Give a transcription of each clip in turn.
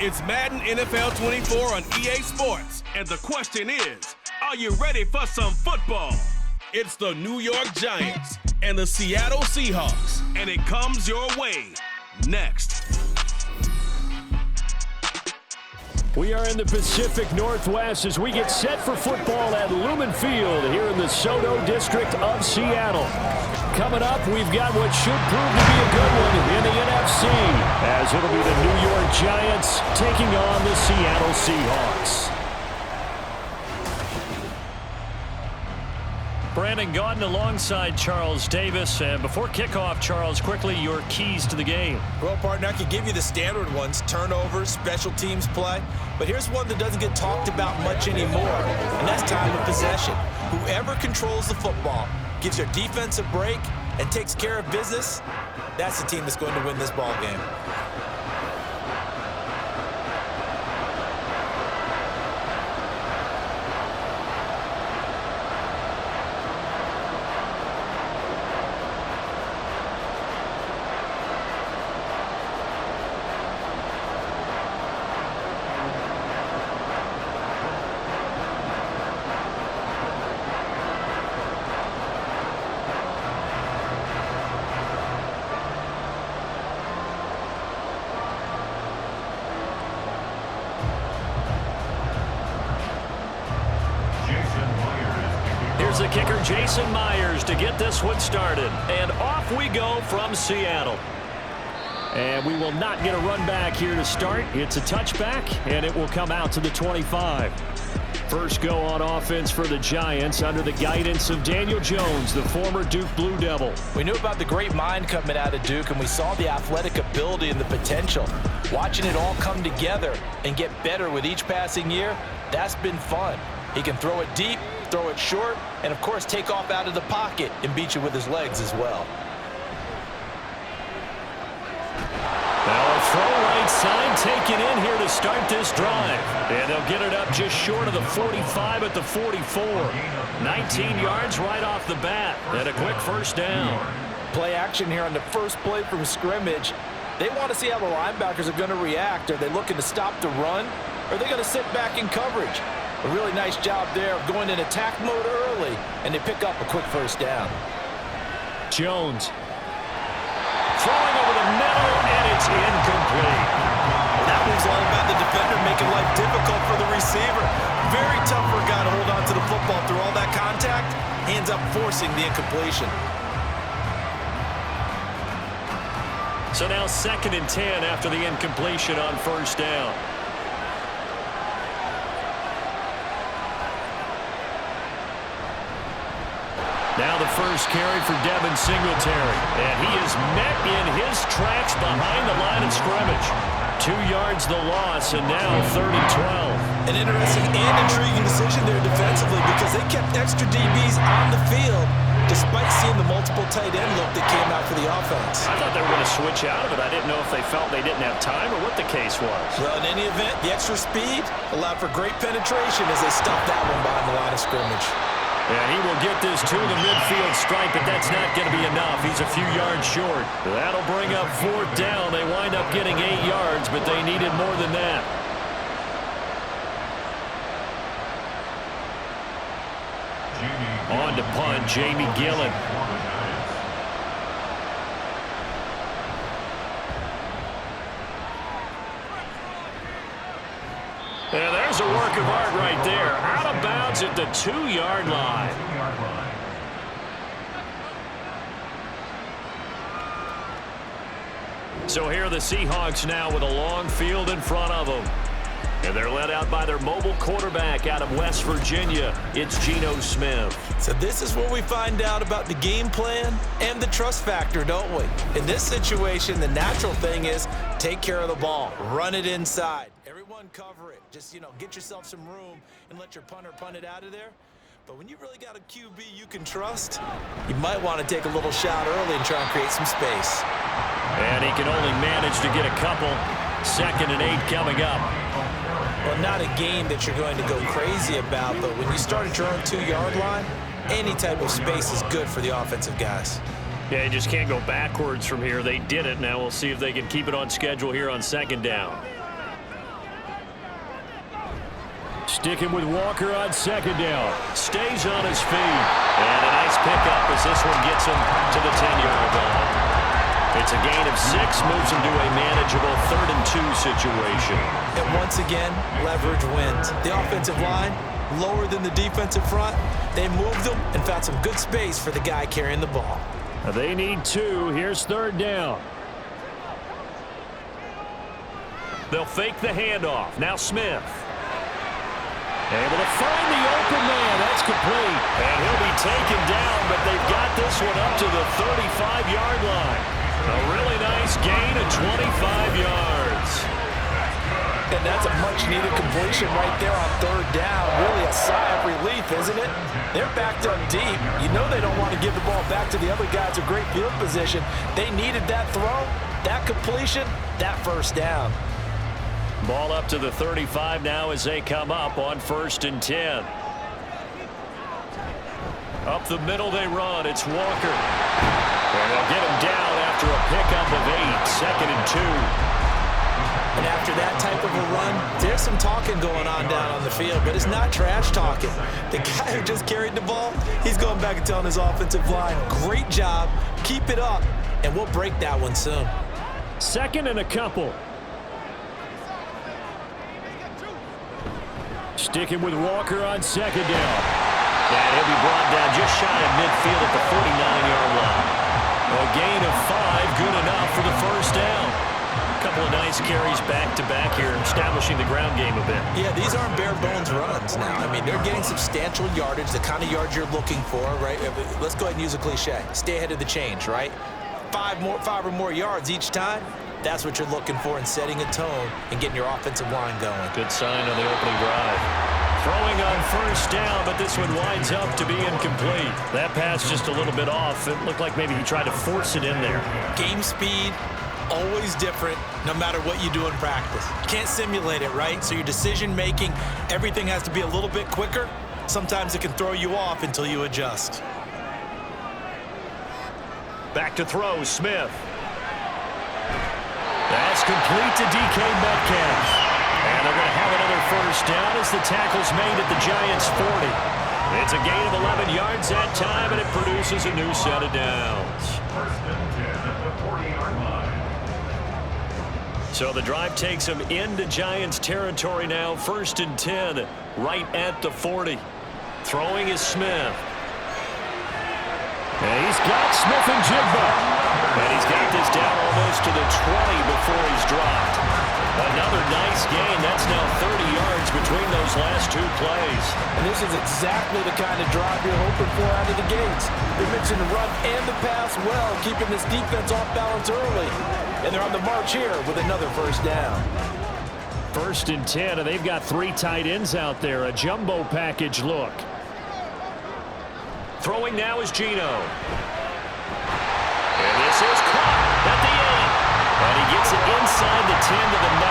It's Madden NFL 24 on EA Sports. And the question is, are you ready for some football? It's the New York Giants and the Seattle Seahawks. And it comes your way next. We are in the Pacific Northwest as we get set for football at Lumen Field here in the Soto district of Seattle. Coming up, we've got what should prove to be a good one in the NFC, as it'll be the New York Giants taking on the Seattle Seahawks. Brandon Gaudin alongside Charles Davis. And before kickoff, Charles, quickly your keys to the game. Well, partner, I can give you the standard ones, turnovers, special teams play. But here's one that doesn't get talked about much anymore, and that's time of possession. Whoever controls the football, gives your defense a break, and takes care of business, that's the team that's going to win this ball game. The kicker, Jason Myers, to get this one started. And off we go from Seattle. And we will not get a run back here to start. It's a touchback, and it will come out to the 25. First go on offense for the Giants under the guidance of Daniel Jones, the former Duke Blue Devil. We knew about the great mind coming out of Duke, and we saw the athletic ability and the potential. Watching it all come together and get better with each passing year, that's been fun. He can throw it deep, throw it short, and of course take off out of the pocket and beat you with his legs as well. Now a throw right side taken in here to start this drive. And they'll get it up just short of the 45 at the 44. 19 yards right off the bat. And a quick first down. Play action here on the first play from scrimmage. They want to see how the linebackers are going to react. Are they looking to stop the run? Or are they going to sit back in coverage? A really nice job there of going in attack mode early, and they pick up a quick first down. Jones throwing over the middle, and it's incomplete. That was all about the defender making life difficult for the receiver. Very tough for a guy to hold on to the football through all that contact. He ends up forcing the incompletion. So now 2nd and 10 after the incompletion on first down. Now the first carry for Devin Singletary. And he is met in his tracks behind the line of scrimmage. 2 yards the loss, and now 3rd and 12. An interesting and intriguing decision there defensively because they kept extra DBs on the field despite seeing the multiple tight end look that came out for the offense. I thought they were going to switch out of it. I didn't know if they felt they didn't have time or what the case was. Well, in any event, the extra speed allowed for great penetration as they stuffed that one behind the line of scrimmage. And he will get this to the midfield stripe, but that's not going to be enough. He's a few yards short. That'll bring up 4th down. They wind up getting 8 yards, but they needed more than that. On to punt, Jamie Gillen. And there's a work of art right there. Out of bounds at the 2-yard line. So here are the Seahawks now with a long field in front of them. And they're led out by their mobile quarterback out of West Virginia. It's Geno Smith. So this is where we find out about the game plan and the trust factor, don't we? In this situation, the natural thing is take care of the ball. Run it inside. Everyone cover it. Just, get yourself some room and let your punter punt it out of there. But when you really got a QB you can trust, you might want to take a little shot early and try and create some space. And he can only manage to get a couple. 2nd and 8 coming up. Well, not a game that you're going to go crazy about, but when you start at your own 2-yard line, any type of space is good for the offensive guys. Yeah, you just can't go backwards from here. They did it. Now we'll see if they can keep it on schedule here on 2nd down. Sticking with Walker on second down. Stays on his feet. And a nice pickup as this one gets him to the 10-yard line. It's a gain of 6, moves him to a manageable 3rd and 2 situation. And once again, leverage wins. The offensive line, lower than the defensive front. They moved them and found some good space for the guy carrying the ball. They need 2. Here's 3rd down. They'll fake the handoff. Now Smith. Able to find the open man. That's complete. And he'll be taken down, but they've got this one up to the 35-yard line. A really nice gain of 25 yards. And that's a much-needed completion right there on 3rd down. Really a sigh of relief, isn't it? They're backed up deep. You know they don't want to give the ball back to the other guys in great field position. They needed that throw, that completion, that 1st down. Ball up to the 35 now as they come up on 1st and 10. Up the middle they run. It's Walker. And they'll get him down after a pickup of 8. 2nd and 2. And after that type of a run, there's some talking going on down on the field, but it's not trash talking. The guy who just carried the ball, he's going back and telling his offensive line, great job, keep it up, and we'll break that one soon. 2nd and a couple. Sticking with Walker on 2nd down. And he'll be brought down just shy of midfield at the 49-yard line. A gain of 5, good enough for the 1st down. A couple of nice carries back-to-back here, establishing the ground game a bit. Yeah, these aren't bare-bones runs now. I mean, they're getting substantial yardage, the kind of yards you're looking for, right? Let's go ahead and use a cliche. Stay ahead of the change, right? 5 or more yards each time. That's what you're looking for in setting a tone and getting your offensive line going. Good sign on the opening drive. Throwing on 1st down, but this one winds up to be incomplete. That pass just a little bit off. It looked like maybe he tried to force it in there. Game speed, always different, no matter what you do in practice. You can't simulate it, right? So your decision-making, everything has to be a little bit quicker. Sometimes it can throw you off until you adjust. Back to throw, Smith. That's complete to DK Metcalf. And they're going to have another 1st down as the tackle's made at the Giants' 40. It's a gain of 11 yards that time, and it produces a new set of downs. So the drive takes them into Giants territory now. 1st and 10, right at the 40. Throwing is Smith. And he's got Smith and Jigba. And he's got this down almost to the 20 before he's dropped. Another nice gain. That's now 30 yards between those last 2 plays. And this is exactly the kind of drive you're hoping for out of the gates. They're mixing the run and the pass well, keeping this defense off balance early. And they're on the march here with another 1st down. 1st and 10, and they've got 3 tight ends out there. A jumbo package look. Throwing now is Geno. And this is caught at the 8. And he gets it inside the 10 to the 9.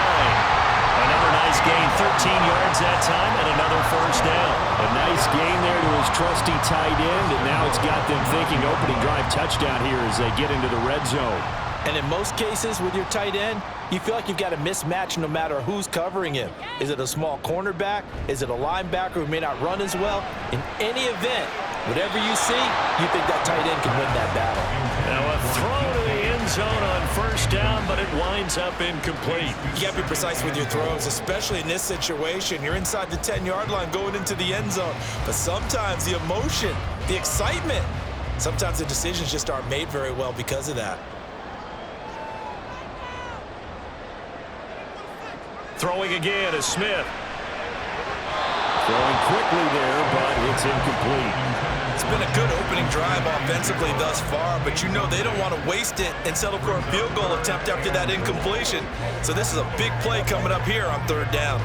Another nice gain, 13 yards that time, and another 1st down. A nice gain there to his trusty tight end, and now it's got them thinking opening drive touchdown here as they get into the red zone. And in most cases with your tight end, you feel like you've got a mismatch no matter who's covering him. Is it a small cornerback? Is it a linebacker who may not run as well? In any event, whatever you see, you think that tight end can win that battle. Now a throw to the end zone on 1st down, but it winds up incomplete. You got to be precise with your throws, especially in this situation. You're inside the 10-yard line going into the end zone. But sometimes the emotion, the excitement, sometimes the decisions just aren't made very well because of that. Throwing again is Smith. Throwing quickly there, but it's incomplete. It's been a good opening drive offensively thus far, but you know they don't want to waste it and settle for a field goal attempt after that incompletion. So this is a big play coming up here on 3rd down.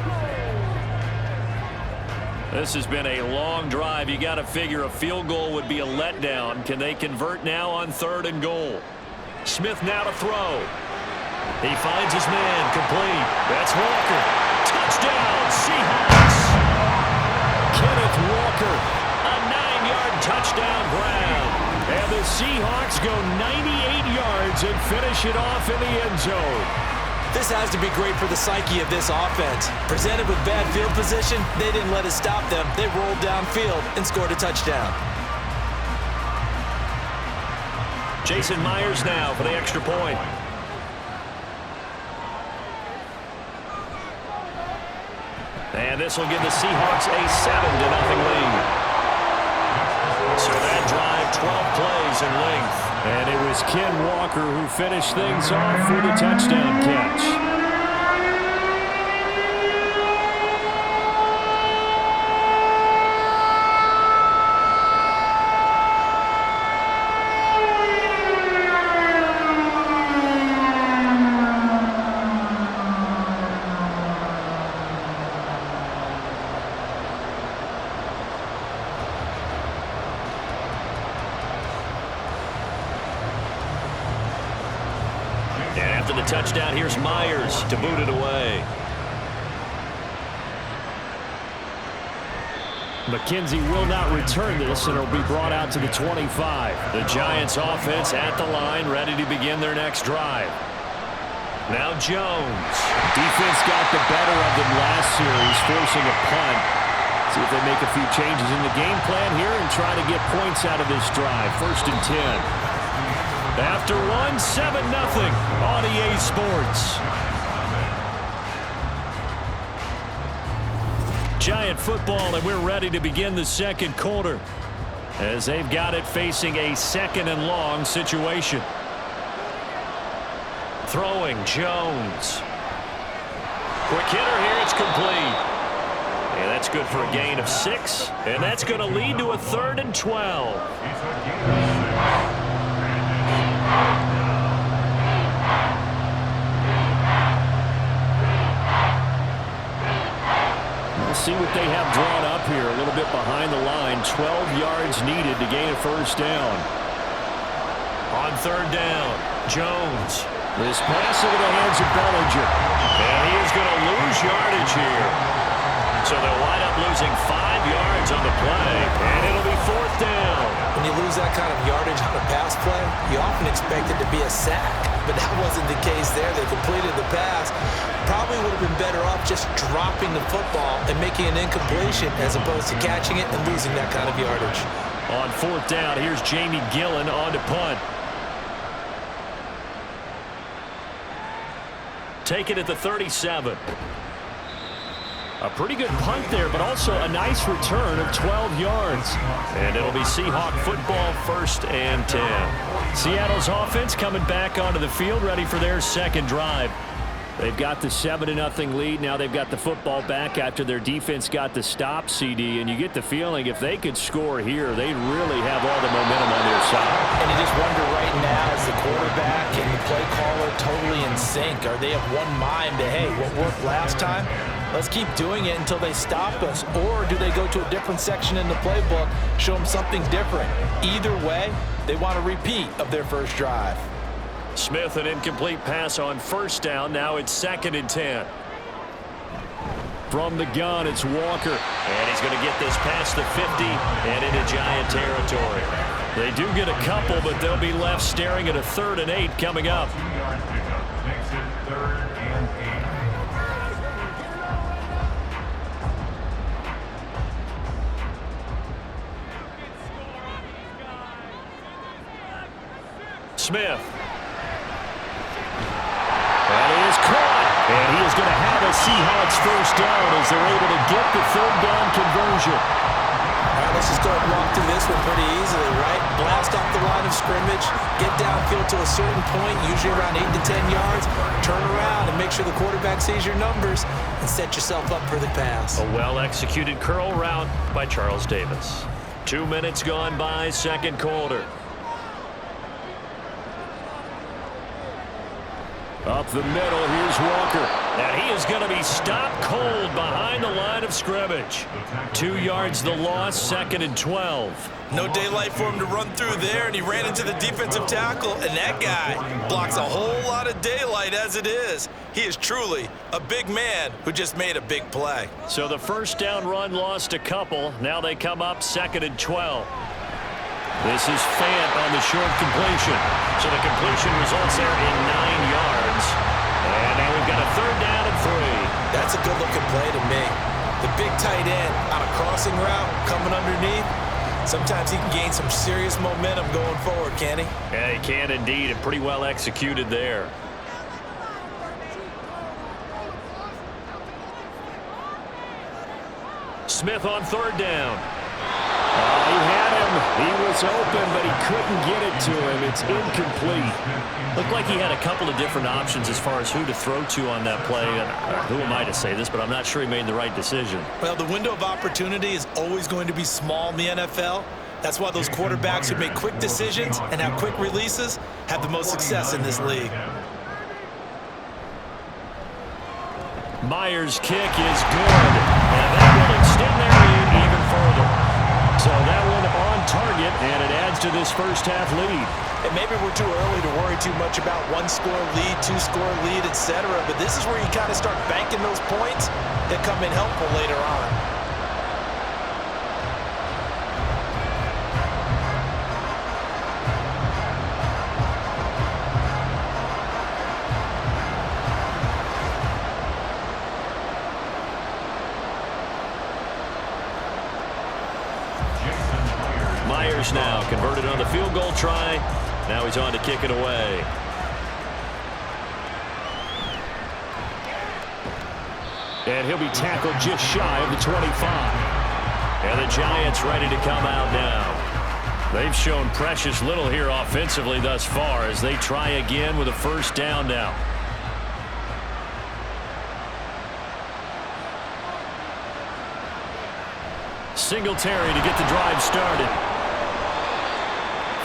This has been a long drive. You got to figure a field goal would be a letdown. Can they convert now on 3rd and goal? Smith now to throw. He finds his man, complete. That's Walker. Touchdown, Seahawks. Kenneth Walker, a 9-yard touchdown grab. And the Seahawks go 98 yards and finish it off in the end zone. This has to be great for the psyche of this offense. Presented with bad field position, they didn't let it stop them. They rolled downfield and scored a touchdown. Jason Myers now for the extra point. And this will give the Seahawks a 7-0 lead. So that drive, 12 plays in length. And it was Ken Walker who finished things off with a touchdown catch. And after the touchdown, here's Myers to boot it away. McKenzie will not return this, and it'll be brought out to the 25. The Giants offense at the line, ready to begin their next drive. Now Jones. Defense got the better of them last series, forcing a punt. See if they make a few changes in the game plan here and try to get points out of this drive. 1st and 10. After one, 7-0 on EA Sports. Giant football, and we're ready to begin the second quarter as they've got it facing a 2nd and long situation. Throwing Jones. Quick hitter here, it's complete. And that's good for a gain of 6, and that's going to lead to a 3rd and 12. See what they have drawn up here, a little bit behind the line. 12 yards needed to gain a 1st down. On 3rd down, Jones. This pass into the hands of Bellinger. And he is going to lose yardage here. So they'll wind up losing 5 yards on the play, and it'll be 4th down. When you lose that kind of yardage on a pass play, you often expect it to be a sack. But that wasn't the case there. They completed the pass. Probably would have been better off just dropping the football and making an incompletion as opposed to catching it and losing that kind of yardage. On 4th down, here's Jamie Gillen on to punt. Take it at the 37. A pretty good punt there, but also a nice return of 12 yards. And it'll be Seahawk football, 1st and 10. Seattle's offense coming back onto the field, ready for their second drive. They've got the 7-0 lead. Now they've got the football back after their defense got the stop, CD. And you get the feeling if they could score here, they'd really have all the momentum on their side. And you just wonder right now, is the quarterback and the play caller totally in sync? Are they of one mind to, hey, what worked last time? Let's keep doing it until they stop us. Or do they go to a different section in the playbook, show them something different? Either way, they want a repeat of their first drive. Smith, an incomplete pass on 1st down. Now it's 2nd and 10. From the gun, it's Walker. And he's going to get this past the 50 and into Giant territory. They do get a couple, but they'll be left staring at a 3rd and 8 coming up. Smith. That is caught. And he is going to have a Seahawks 1st down as they're able to get the 3rd down conversion. All right, let's just go and walk through this one pretty easily, right? Blast off the line of scrimmage, get downfield to a certain point, usually around 8 to 10 yards, turn around and make sure the quarterback sees your numbers and set yourself up for the pass. A well-executed curl route by Charles Davis. 2 minutes gone by, second quarter. Up the middle, here's Walker. And he is going to be stopped cold behind the line of scrimmage. 2 yards the loss, 2nd and 12. No daylight for him to run through there, and he ran into the defensive tackle, and that guy blocks a whole lot of daylight as it is. He is truly a big man who just made a big play. So the 1st down run lost a couple. Now they come up 2nd and 12. This is Fant on the short completion. So the completion results there in 9 yards. And now we've got a 3rd down and 3. That's a good-looking play to me. The big tight end on a crossing route coming underneath. Sometimes he can gain some serious momentum going forward, can he? Yeah, he can indeed, and pretty well executed there. Smith on 3rd down. He had him. He was open, but he couldn't get it to him. It's incomplete. Looked like he had a couple of different options as far as who to throw to on that play. And who am I to say this, but I'm not sure he made the right decision. Well, the window of opportunity is always going to be small in the NFL. That's why those quarterbacks who make quick decisions and have quick releases have the most success in this league. Myers' kick is good. And that will extend their lead even further. So that one on target, and it adds to this first-half lead. And maybe we're too early to worry too much about 1-score lead, 2-score lead, etc. But this is where you kind of start banking those points that come in helpful later on. Myers now converted on the field goal try. Now he's on to kick it away. And he'll be tackled just shy of the 25. And the Giants ready to come out now. They've shown precious little here offensively thus far as they try again with a 1st down now. Singletary to get the drive started.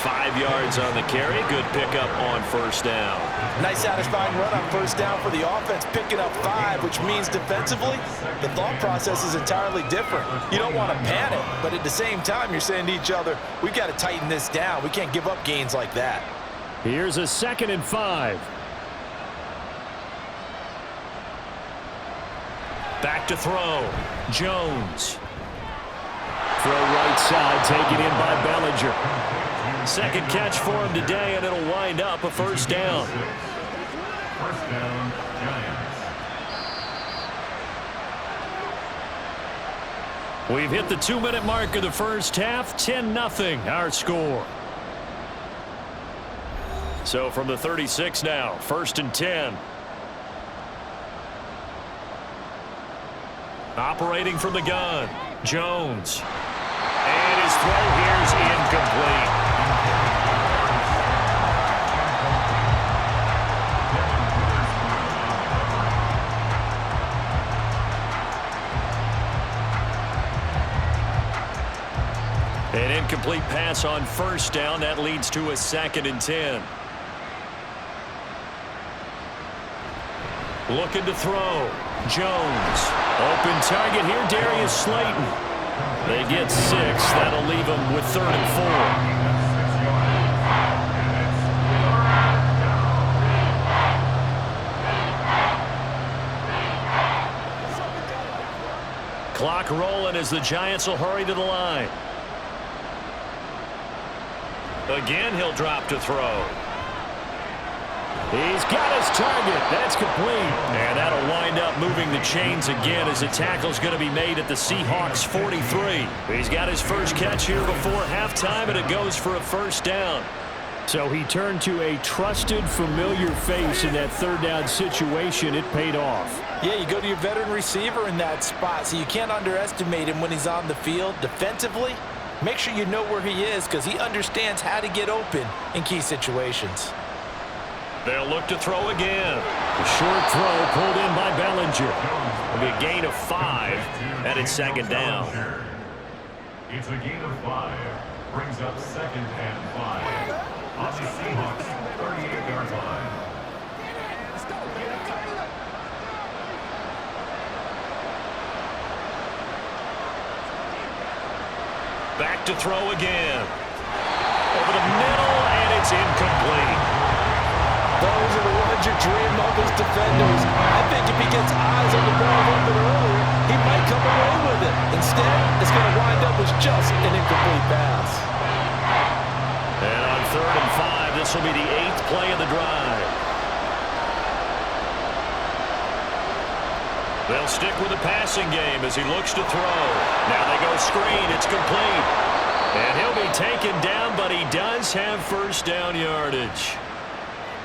5 yards on the carry. Good pickup on 1st down. Nice satisfying run on 1st down for the offense, picking up 5, which means defensively, the thought process is entirely different. You don't want to panic, but at the same time, you're saying to each other, we've got to tighten this down. We can't give up gains like that. Here's a 2nd and 5. Back to throw. Jones. Throw right side, taken in by Bellinger. 2nd catch for him today, and it'll wind up a 1st down. 1st down, Giants. We've hit the 2-minute mark of the first half. 10-0 our score. So from the 36 now, 1st and 10. Operating from the gun, Jones. And his throw here's incomplete. An incomplete pass on 1st down. That leads to a 2nd and 10. Looking to throw. Jones. Open target here, Darius Slayton. They get 6. That'll leave them with 3rd and 4. Clock rolling as the Giants will hurry to the line. Again, he'll drop to throw. He's got his target. That's complete. And that'll wind up moving the chains again as the tackle's going to be made at the Seahawks 43. He's got his first catch here before halftime, and it goes for a 1st down. So he turned to a trusted, familiar face in that 3rd down situation. It paid off. Yeah, you go to your veteran receiver in that spot, so you can't underestimate him when he's on the field. Defensively, make sure you know where he is because he understands how to get open in key situations. They'll look to throw again. A short throw pulled in by Bellinger. It'll be a gain of 5, and it's 2nd down. It's a gain of 5. Brings up 2nd and 5. On the Seahawks 38-yard line. Back to throw again. Over the middle, and it's incomplete. Those are the ones you're dreaming of as defenders. I think if he gets eyes on the ball a little bit earlier, he might come away with it. Instead, it's going to wind up as just an incomplete pass. And on 3rd and 5, this will be the 8th play of the drive. They'll stick with the passing game as he looks to throw. Now they go screen. It's complete. And he'll be taken down, but he does have first down yardage.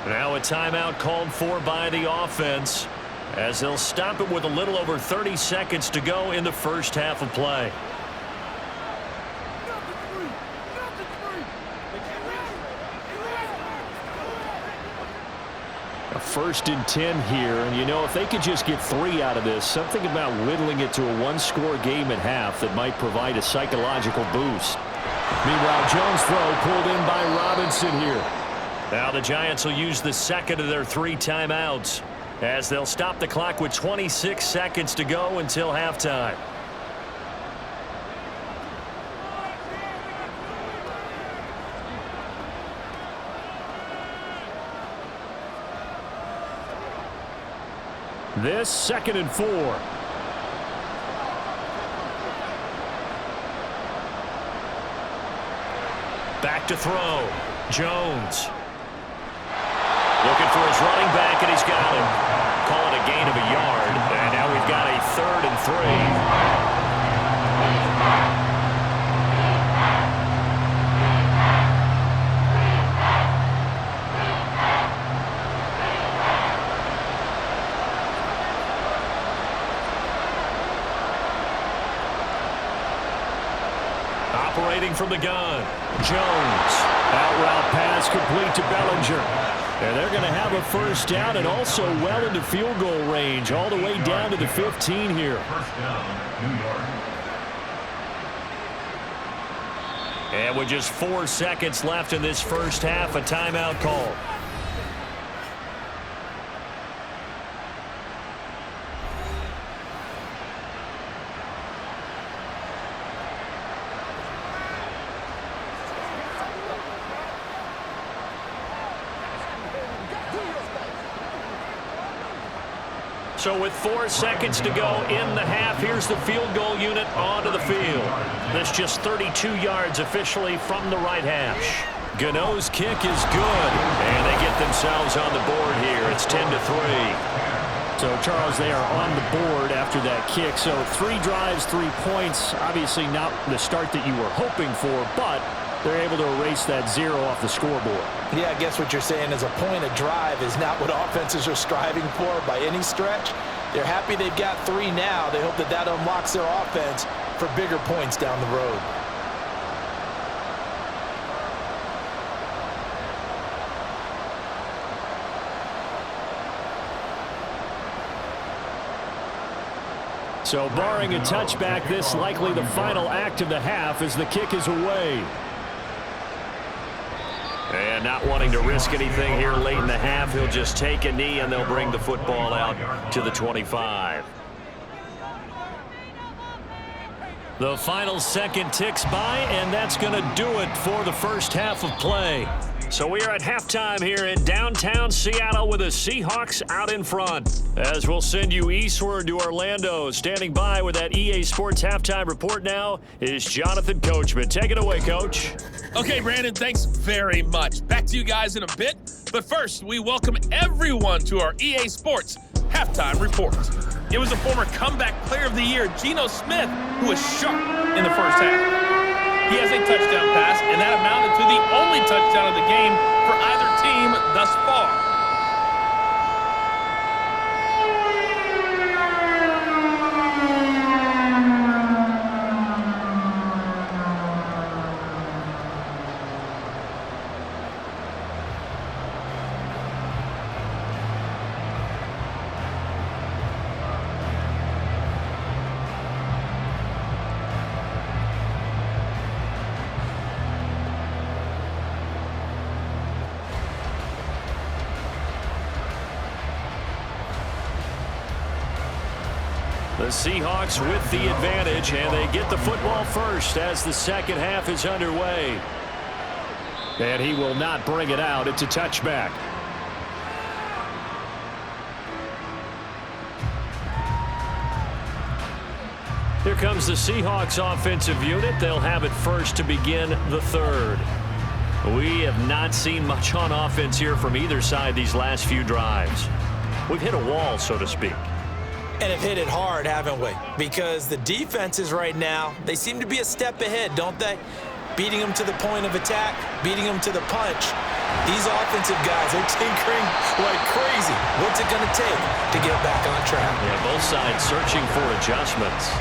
Now a timeout called for by the offense as they'll stop it with a little over 30 seconds to go in the first half of play. A 1st and 10 here, and you know, if they could just get 3 out of this, something about whittling it to a one-score game at half that might provide a psychological boost. Meanwhile, Jones' throw pulled in by Robinson here. Now the Giants will use the second of their 3 timeouts as they'll stop the clock with 26 seconds to go until halftime. This 2nd and 4. Back to throw. Jones. Looking for his running back, and he's got him. Call it a gain of a yard. And now we've got a 3rd and 3. Operating from the gun. Jones. Out route pass complete to Bellinger. And they're going to have a first down and also well into field goal range all the way down to the 15 here. First down, New York. And with just 4 seconds left in this first half, a timeout call. So with 4 seconds to go in the half, here's the field goal unit onto the field. This just 32 yards officially from the right hash. Gano's kick is good, and they get themselves on the board here. It's 10-3. So, Charles, they are on the board after that kick. So 3 drives, 3 points. Obviously not the start that you were hoping for, but they're able to erase that 0 off the scoreboard. Yeah, I guess what you're saying is a point of drive is not what offenses are striving for by any stretch. They're happy they've got 3 now. They hope that that unlocks their offense for bigger points down the road. So barring a touchback, this likely the final act of the half as the kick is away. And not wanting to risk anything here late in the half, he'll just take a knee and they'll bring the football out to the 25. The final second ticks by, and that's going to do it for the first half of play. So we are at halftime here in downtown Seattle with the Seahawks out in front. As we'll send you eastward to Orlando. Standing by with that EA Sports halftime report now is Jonathan Coachman. Take it away, Coach. Okay, Brandon, thanks very much. Back to you guys in a bit. But first, we welcome everyone to our EA Sports halftime report. It was a former comeback player of the year, Geno Smith, who was sharp in the first half. He has a touchdown pass, and that amounted to the only touchdown of the game for either team thus far. The Seahawks with the advantage, and they get the football first as the second half is underway. And he will not bring it out. It's a touchback. Here comes the Seahawks offensive unit. They'll have it first to begin the third. We have not seen much on offense here from either side these last few drives. We've hit a wall, so to speak. And have hit it hard, haven't we? Because the defenses right now, they seem to be a step ahead, don't they? Beating them to the point of attack, beating them to the punch. These offensive guys are tinkering like crazy. What's it going to take to get back on track? Yeah, both sides searching for adjustments.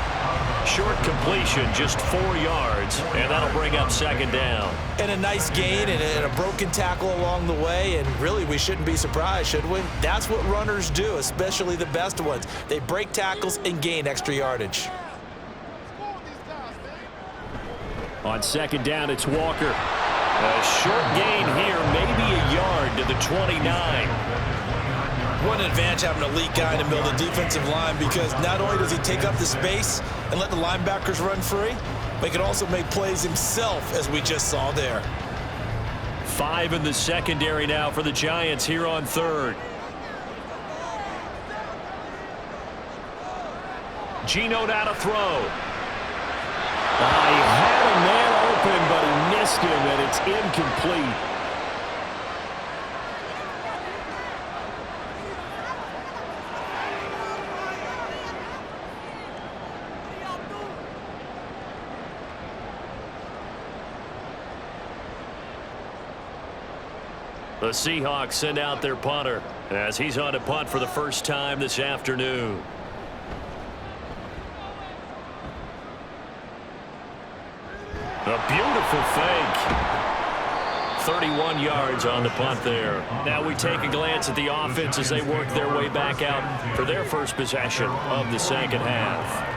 Short completion, just 4 yards, and that'll bring up second down. And a nice gain and a broken tackle along the way, and really we shouldn't be surprised, should we? That's what runners do, especially the best ones. They break tackles and gain extra yardage. On second down, it's Walker. A short gain here, maybe a yard to the 29. What an advantage having an elite guy in the middle of the defensive line, because not only does he take up the space and let the linebackers run free, but he can also make plays himself, as we just saw there. 5 in the secondary now for the Giants here on third. Geno now to throw. He had a man open, but he missed him, and it's incomplete. The Seahawks send out their punter as he's on to punt for the first time this afternoon. A beautiful fake. 31 yards on the punt there. Now we take a glance at the offense as they work their way back out for their first possession of the second half.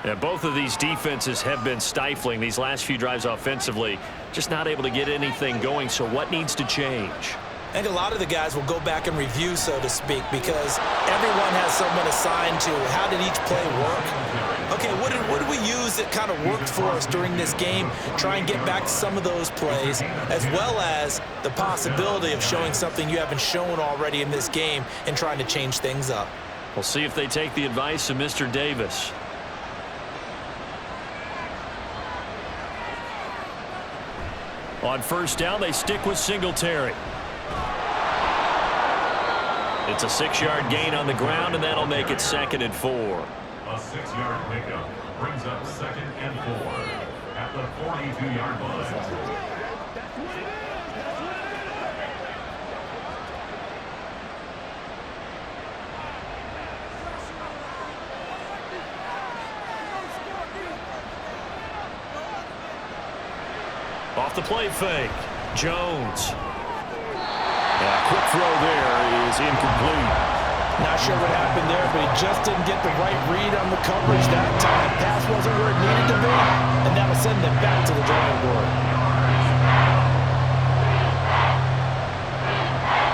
And both of these defenses have been stifling these last few drives offensively, just not able to get anything going. So what needs to change? I think a lot of the guys will go back and review, so to speak, because everyone has someone assigned to how did each play work. Okay, what did we use that kind of worked for us during this game? Try and get back to some of those plays, as well as the possibility of showing something you haven't shown already in this game and trying to change things up. We'll see if they take the advice of Mr. Davis. On first down, they stick with Singletary. It's a 6-yard gain on the ground, and that'll make it 2nd and 4. A 6-yard pickup brings up 2nd and 4 at the 42-yard line. Off the play fake, Jones. Quick throw there is incomplete. Not sure what happened there, but he just didn't get the right read on the coverage that time. Pass wasn't where it needed to be, and that'll send them back to the drawing board.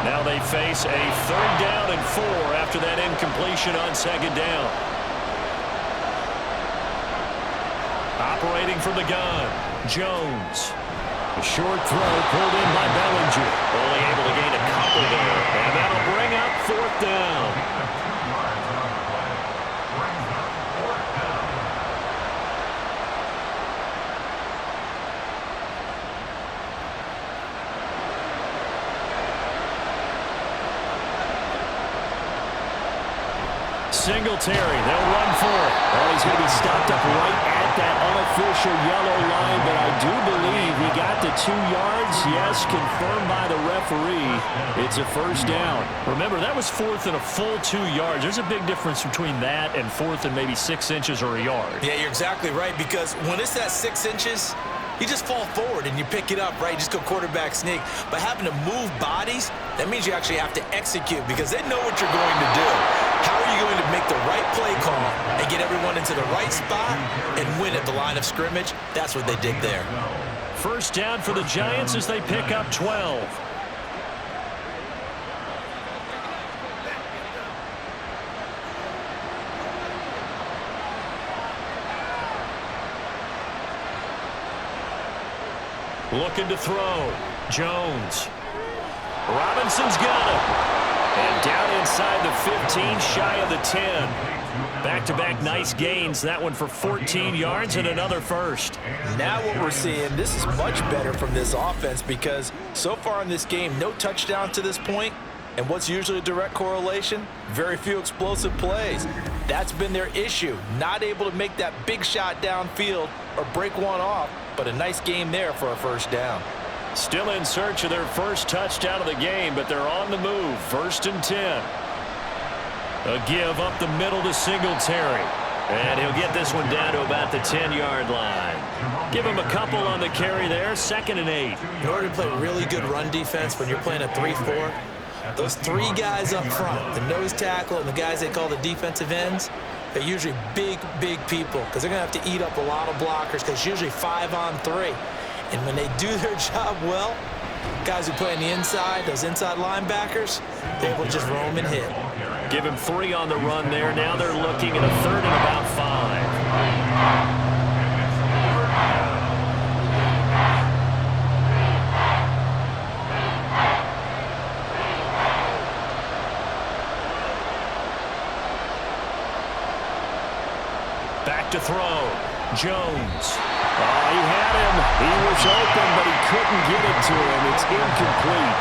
Now they face a 3rd down and 4 after that incompletion on 2nd down. Operating from the gun, Jones. A short throw pulled in by Bellinger. Only able to gain a couple there. And that'll bring up 4th down. Singletary, they'll run for it. Well, he's going to be stopped up right at that unofficial yellow line, but I do believe he got the 2 yards. Yes, confirmed by the referee. It's a 1st down. Remember, that was 4th and a full 2 yards. There's a big difference between that and 4th and maybe 6 inches or a yard. Yeah, you're exactly right, because when it's that 6 inches, you just fall forward and you pick it up, right? You just go quarterback sneak. But having to move bodies, that means you actually have to execute, because they know what you're going to do. How are you going to make the right play call and get everyone into the right spot and win at the line of scrimmage? That's what they did there. 1st down for the Giants as they pick up 12. Looking to throw. Jones. Robinson's got it. And down inside the 15, shy of the 10. Back-to-back nice gains. That one for 14 yards and another 1st. Now what we're seeing, this is much better from this offense, because so far in this game, no touchdowns to this point, And what's usually a direct correlation? Very few explosive plays. That's been their issue. Not able to make that big shot downfield or break one off, but a nice game there for a first down. Still in search of their first touchdown of the game, but they're on the move. 1st and 10. A give up the middle to Singletary. And he'll get this one down to about the 10-yard line. Give him a couple on the carry there. 2nd and 8. In order to play really good run defense when you're playing a 3-4, those 3 guys up front, the nose tackle and the guys they call the defensive ends, they're usually big, big people because they're going to have to eat up a lot of blockers because it's usually 5 on 3. And when they do their job well, guys who play on the inside, those inside linebackers, they're able to just roam and hit. Give him 3 on the run there. Now they're looking at a 3rd and about 5. Back to throw. Jones. Oh, he had him. He was open, but he couldn't get it to him. It's incomplete.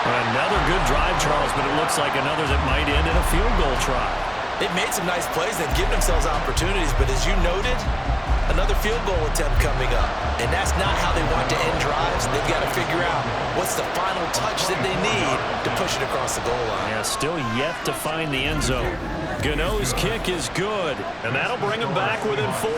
Another good drive, Charles, but it looks like another that might end in a field goal try. They've made some nice plays. They've given themselves opportunities, but as you noted, another field goal attempt coming up. And that's not how they want to end drives. They've got to figure out what's the final touch that they need to push it across the goal line. Yeah, still yet to find the end zone. Gano's kick is good, and that'll bring him back within 4.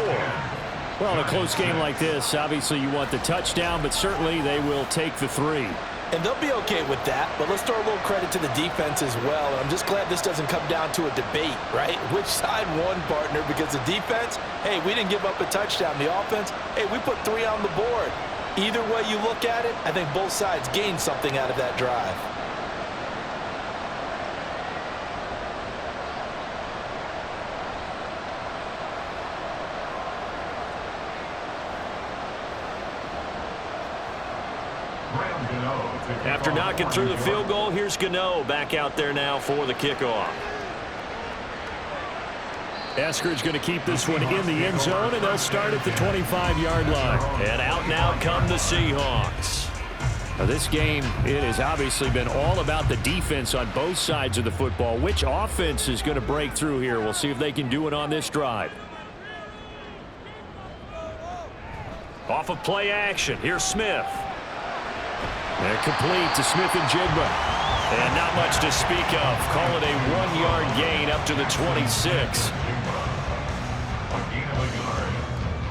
Well, in a close game like this, obviously you want the touchdown, but certainly they will take the 3. And they'll be okay with that, but let's throw a little credit to the defense as well. And I'm just glad this doesn't come down to a debate, right? Which side won, partner? Because the defense, hey, we didn't give up a touchdown. The offense, hey, we put 3 on the board. Either way you look at it, I think both sides gained something out of that drive. After knocking through the field goal, here's Gano back out there now for the kickoff. Eskridge going to keep this one in the end zone, and they'll start at the 25-yard line. And out now come the Seahawks. Now this game, it has obviously been all about the defense on both sides of the football. Which offense is going to break through here? We'll see if they can do it on this drive. Off of play action, here's Smith. They're complete to Smith and Jigba. And not much to speak of. Call it a 1-yard gain up to the 26. A gain of a yard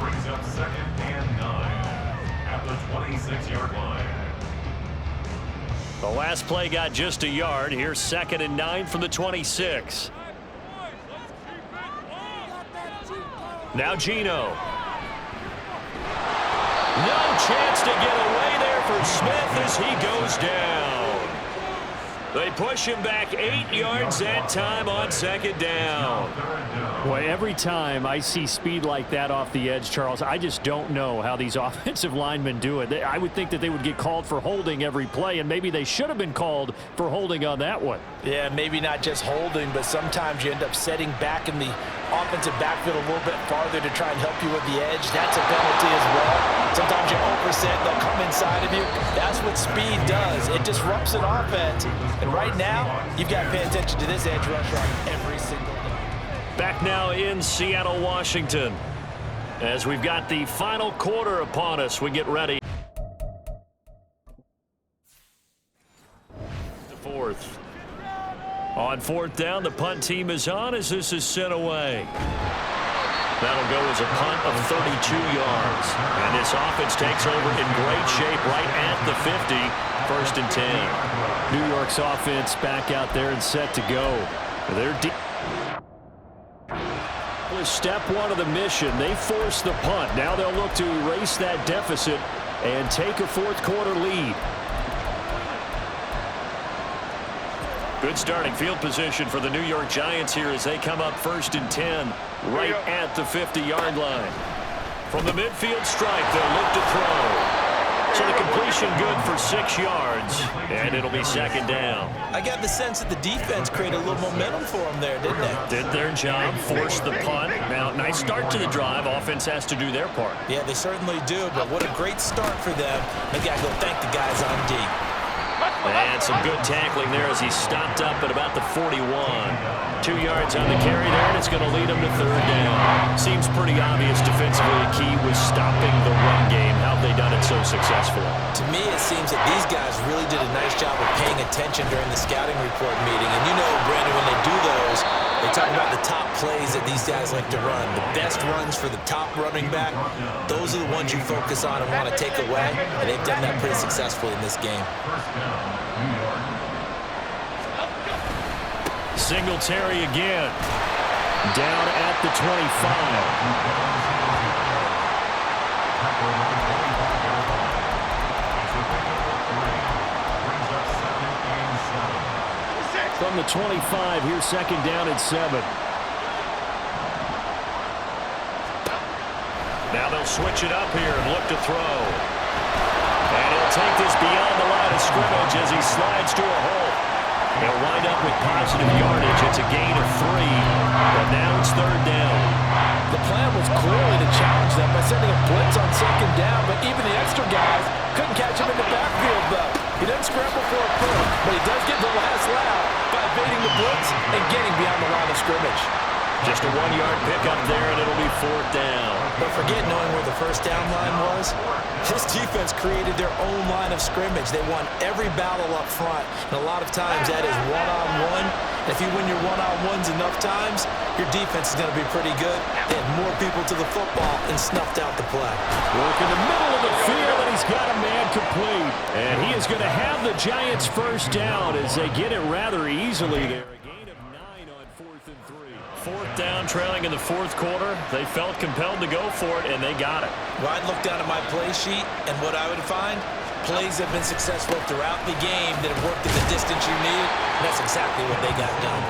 brings up 2nd and 9 at the 26-yard line. The last play got just a yard. Here's 2nd and 9 from the 26. Now Geno. No chance to get away there for Smith as he goes down. They push him back 8 yards that time on 2nd down. Boy, every time I see speed like that off the edge, Charles, I just don't know how these offensive linemen do it. I would think that they would get called for holding every play, and maybe they should have been called for holding on that one. Yeah, maybe not just holding, but sometimes you end up setting back in the offensive backfield a little bit farther to try and help you with the edge. That's a penalty as well. Sometimes you overset, they'll come inside of you. That's what speed does. It disrupts an offense. And right now, you've got to pay attention to this edge rusher on every single day. Back now in Seattle, Washington. As we've got the final quarter upon us, we get ready. The 4th. On 4th down, the punt team is on as this is sent away. That'll go as a punt of 32 yards. And this offense takes over in great shape right at the 50. 1st and 10. New York's offense back out there and set to go. They're deep. Step 1 of the mission. They force the punt. Now they'll look to erase that deficit and take a 4th quarter lead. Good starting field position for the New York Giants here as they come up 1st and 10 right at the 50-yard line. From the midfield stripe, they'll look to throw. So the completion good for 6 yards, and it'll be 2nd down. I got the sense that the defense created a little momentum for them there, didn't they? Did their job, forced the punt. Now, nice start to the drive. Offense has to do their part. Yeah, they certainly do, but what a great start for them. They got to go thank the guys on D. And some good tackling there as he stopped up at about the 41. 2 yards on the carry there, and it's going to lead him to third down. Seems pretty obvious defensively the key was stopping the run game. How have they done it so successfully? To me, it seems that these guys really did a nice job of paying attention during the scouting report meeting. And you know, Brandon, when they do those, they talk about the top plays that these guys like to run. The best runs for the top running back, those are the ones you focus on and want to take away. And they've done that pretty successfully in this game. Singletary again. Down at the 25. From the 25, here's second down and 7. Now they'll switch it up here and look to throw. And he'll take this beyond the line of scrimmage as he slides to a hole. He'll wind up with positive yardage. It's a gain of 3, but now it's third down. The plan was clearly to challenge them by sending a blitz on second down, but even the extra guys couldn't catch him in the backfield, though. He doesn't scramble for a punt, but he does get the last laugh by evading the blitz and getting beyond the line of scrimmage. Just a 1-yard pickup there, and it'll be fourth down. But forget knowing where the first down line was. This defense created their own line of scrimmage. They won every battle up front, and a lot of times that is one-on-one. If you win your one-on-ones enough times, your defense is going to be pretty good. They had more people to the football and snuffed out the play. Work in the middle of the field, and he's got a man complete. And he is going to have the Giants first down as they get it rather easily there. A gain of 9 on 4th and 3. Fourth down, trailing in the fourth quarter. They felt compelled to go for it, and they got it. Well, I'd look down at my play sheet, and what I would find, plays have been successful throughout the game that have worked at the distance you need, and that's exactly what they got done.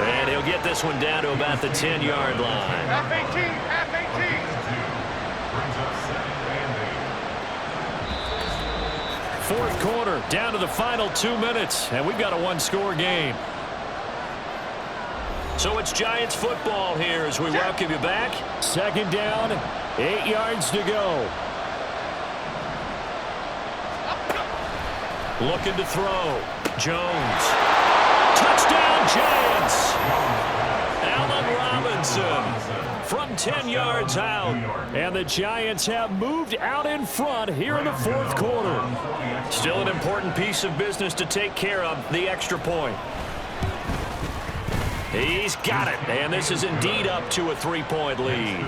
And he'll get this one down to about the 10-yard line. F-18, F-18. Fourth quarter, down to the final 2 minutes, and we've got a one-score game. So it's Giants football here as we welcome you back. Second down, 8 yards to go. Looking to throw. Jones. Touchdown, Giants! Allen Robinson from 10 yards out. And the Giants have moved out in front here in the fourth quarter. Still an important piece of business to take care of, the extra point. He's got it, and this is indeed up to a 3-point lead.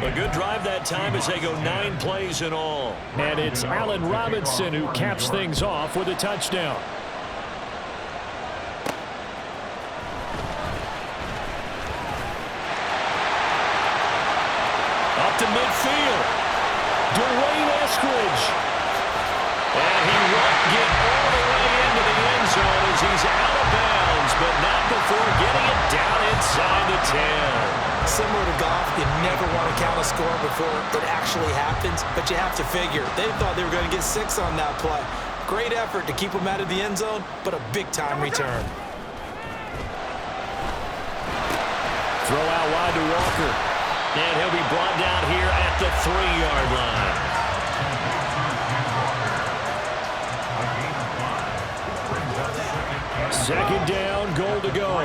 A good drive that time as they go 9 plays in all. And it's Allen Robinson who caps things off with a touchdown. Up to midfield. Dwayne Eskridge. And he won't get all the way into the end zone as he's out of bounds, but not before getting it down inside the 10. Similar to golf, you never want to count a score before it actually happens, but you have to figure. They thought they were going to get 6 on that play. Great effort to keep them out of the end zone, but a big-time return. Throw out wide to Walker. And he'll be brought down here at the 3-yard line. Second down, goal to go.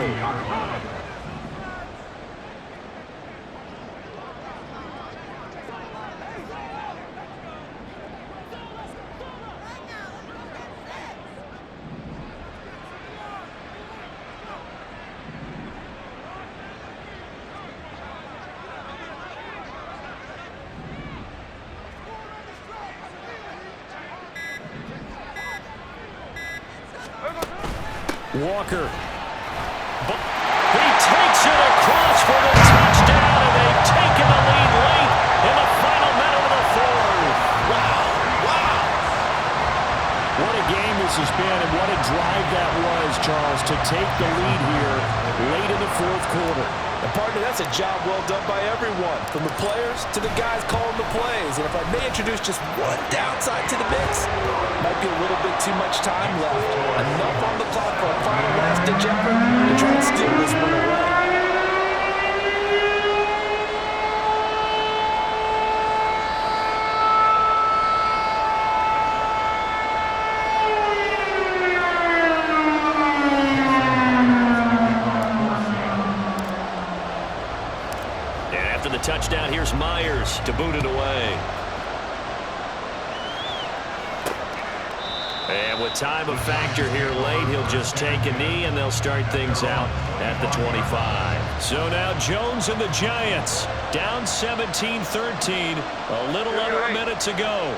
Walker. He takes it across for the touchdown, and they've taken the lead late in the final minute of the fourth. Wow. What a game this has been, and what a drive that was, Charles, to take the lead here late in the fourth quarter. And partner, that's a job well done by everyone, from the players to the guys calling the plays. And if I may introduce just one downside to the mix, might be a little bit too much time left. Enough on the clock for a final last-ditch effort to try and steal this one away. here's Myers to boot it away. And with time a factor here late, he'll just take a knee, and they'll start things out at the 25. So now Jones and the Giants down 17-13, a little under a minute to go.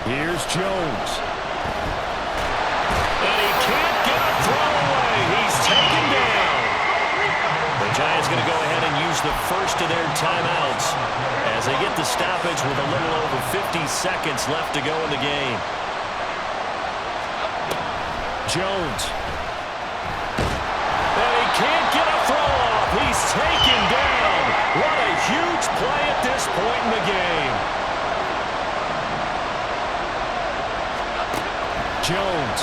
Here's Jones. And he can't get a throw away. He's taken down. The Giants going to go ahead and use the first of their timeouts as they get the stoppage with a little over 50 seconds left to go in the game. Jones. And he can't get a throw off. He's taken down. What a huge play at this point in the game. Jones.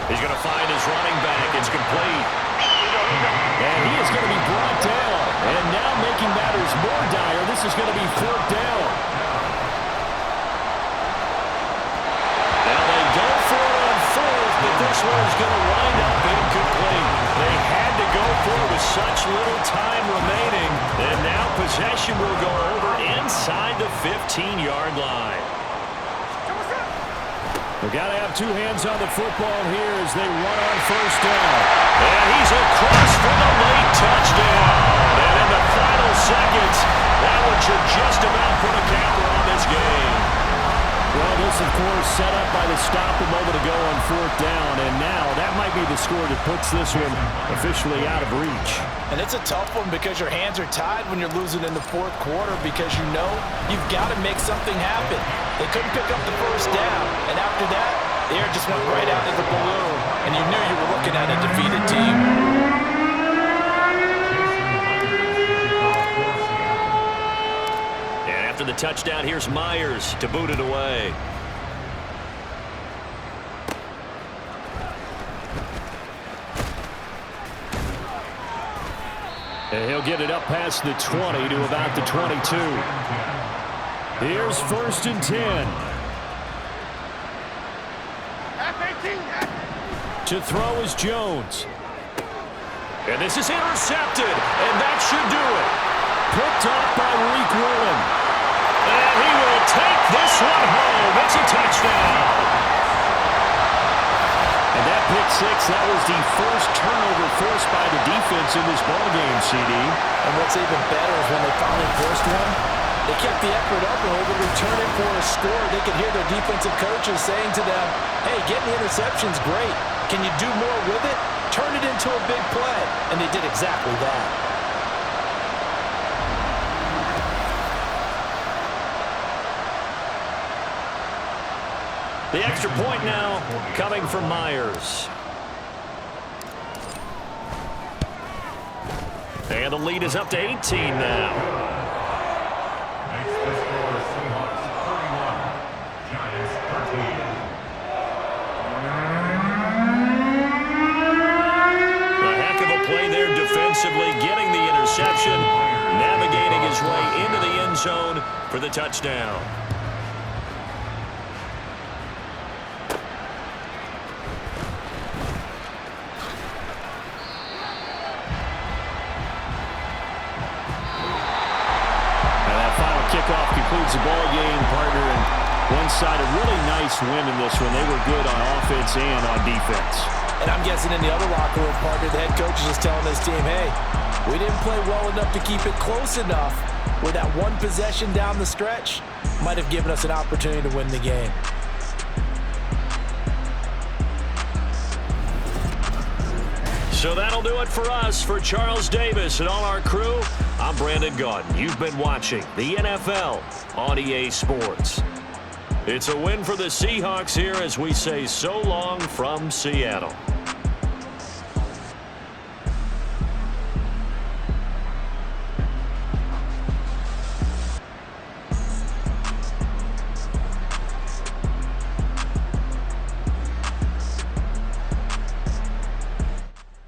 He's going to find his running back. It's complete. And he is going to be brought down. And now making matters more dire, this is going to be 4th down. This one is going to wind up incomplete. They had to go for it with such little time remaining. And now possession will go over inside the 15-yard line. They've got to have two hands on the football here as they run on 1st down. And he's across for the late touchdown. And in the final seconds, that one should just about put a camera on this game. Well, this, of course, set up by the stop a moment ago on 4th down, and now that might be the score that puts this one officially out of reach. And it's a tough one because your hands are tied when you're losing in the 4th quarter because you know you've got to make something happen. They couldn't pick up the 1st down, and after that, the air just went right out of the balloon, and you knew you were looking at a defeated team. After the touchdown, here's Myers to boot it away. And he'll get it up past the 20 to about the 22. Here's 1st and 10. To throw is Jones. And this is intercepted, and that should do it. Picked up by Reek Woolen. And he will take this one home. It's a touchdown. And that pick six, that was the first turnover forced by the defense in this ballgame, CD. And what's even better is when they finally forced one, they kept the effort up and were able to return it for a score. They could hear their defensive coaches saying to them, hey, getting the interception's great. Can you do more with it? Turn it into a big play. And they did exactly that. The extra point now coming from Myers. And the lead is up to 18 now. Next to score, Seahawks 31, Giants 13. A heck of a play there defensively, getting the interception, navigating his way into the end zone for the touchdown. Kickoff concludes the ball game, partner, and one side a really nice win in this one. They were good on offense and on defense. And I'm guessing in the other locker room, partner, the head coach is just telling this team, hey, we didn't play well enough to keep it close enough where that one possession down the stretch might have given us an opportunity to win the game. So that'll do it for us. For Charles Davis and all our crew, I'm Brandon Gaudin. You've been watching the NFL on EA Sports. It's a win for the Seahawks here as we say so long from Seattle.